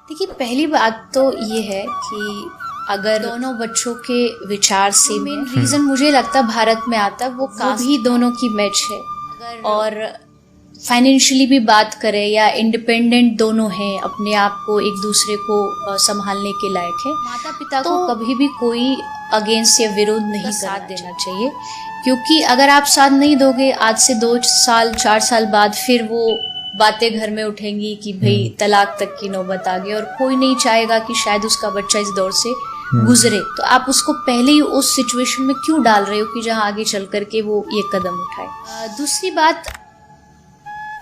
देखिए, पहली बात तो ये है कि अगर दोनों बच्चों के विचार से मेन रीजन मुझे लगता है भारत में आता है वो भी दोनों की मैच है। और फाइनेंशियली भी बात करें या इंडिपेंडेंट दोनों हैं, अपने आप को एक दूसरे को संभालने के लायक है, माता पिता को कभी भी कोई अगेंस्ट या विरोध नहीं साथ देना चाहिए। क्योंकि अगर आप साथ नहीं दोगे, आज से 2 साल 4 साल बाद फिर वो बातें घर में उठेंगी कि भाई तलाक तक की नौबत आ गई, और कोई नहीं चाहेगा कि शायद उसका बच्चा इस दौर से गुजरे। तो आप उसको पहले ही उस सिचुएशन में क्यों डाल रहे हो कि जहां आगे चल करके वो ये कदम उठाए। दूसरी बात,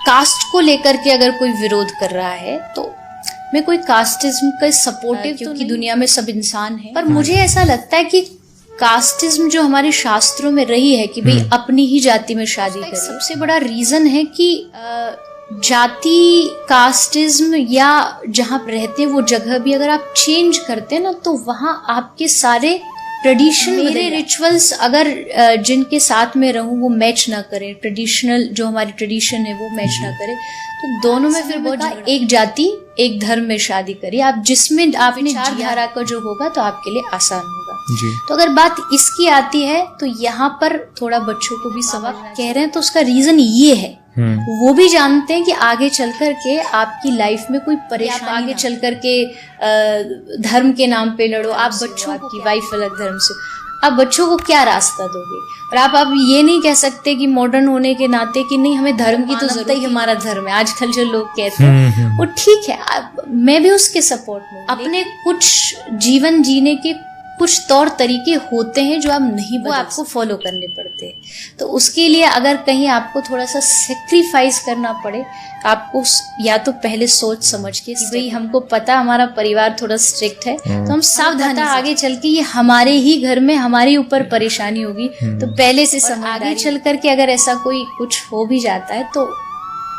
कास्ट को लेकर के अगर कोई विरोध कर रहा है तो मैं कोई कास्टिज्म का सपोर्टिव, क्योंकि दुनिया में सब इंसान हैं, पर मुझे ऐसा लगता है कि कास्टिज्म जो हमारे शास्त्रों में रही है कि भाई अपनी ही जाति में शादी करें, सबसे बड़ा रीजन है कि जाति, कास्टिज्म या जहाँ रहते हैं वो जगह भी अगर आप चेंज करते हैं ना, तो वहाँ आपके सारे ट्रेडिशन, मेरे रिचुअल्स अगर जिनके साथ में रहूं वो मैच ना करें, ट्रेडिशनल जो हमारी ट्रेडिशन है वो मैच ना करें, तो दोनों में फिर बहुत एक जाति एक धर्म में शादी करिए आप, जिसमें आपने विचारधारा का जो होगा तो आपके लिए आसान होगा जी। तो अगर बात इसकी आती है तो यहाँ पर थोड़ा बच्चों को भी सबक कह रहे हैं, तो उसका रीजन ये है, वो भी जानते हैं कि आगे चल कर के आपकी लाइफ में कोई परेशानी, आगे चल कर के धर्म के नाम पे लड़ो, आप बच्चों, आपकी वाइफ अलग धर्म से, आप बच्चों को क्या रास्ता दोगे। और आप ये नहीं कह सकते कि मॉडर्न होने के नाते कि नहीं हमें धर्म की तो जरूरत ही, हमारा धर्म है, आजकल जो लोग कहते हैं वो ठीक है, मैं भी उसके सपोर्ट में। अपने कुछ जीवन जीने के कुछ तौर तरीके होते हैं जो आप नहीं, वो आपको फॉलो करने पड़ते हैं। तो उसके लिए अगर कहीं आपको थोड़ा सा सेक्रीफाइस करना पड़े, आपको या तो पहले सोच समझ के, भाई हमको पता हमारा परिवार थोड़ा स्ट्रिक्ट है तो हम सावधानी, आगे चल के ये हमारे ही घर में हमारे ऊपर परेशानी होगी, तो पहले से समझ, आगे चल करके अगर ऐसा कोई कुछ हो भी जाता है तो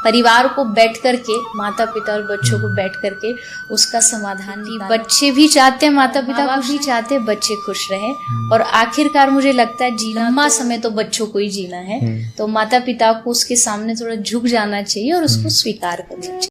परिवार को बैठ करके, माता पिता और बच्चों को बैठ करके उसका समाधान की, बच्चे भी चाहते हैं, माता पिता खुश भी चाहते हैं बच्चे खुश रहें, और आखिरकार मुझे लगता है जीना, लंबा समय तो बच्चों को ही जीना है, तो माता पिता को उसके सामने थोड़ा झुक जाना चाहिए और उसको स्वीकार करना चाहिए।